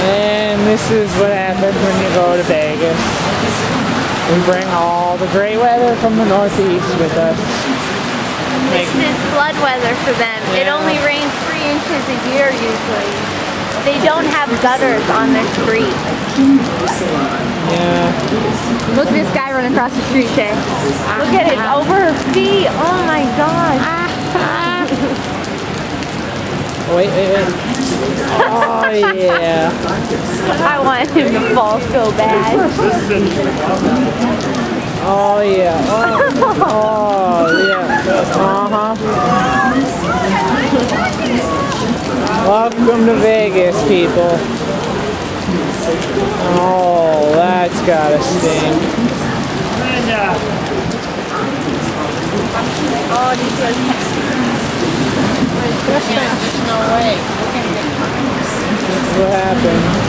And this is what happens when you go to Vegas. We bring all the great weather from the Northeast with us. This is flood weather for them. It Yeah. only rains 3 inches a year usually. They don't have gutters on their street. Yeah. Look at this guy running across the street there. Look at it, over her feet. Oh my gosh. Wait. Oh yeah. I want him to fall so bad. Oh yeah. Oh yeah. Welcome to Vegas, people. Oh, that's gotta stink. Oh, There's no way. What happened?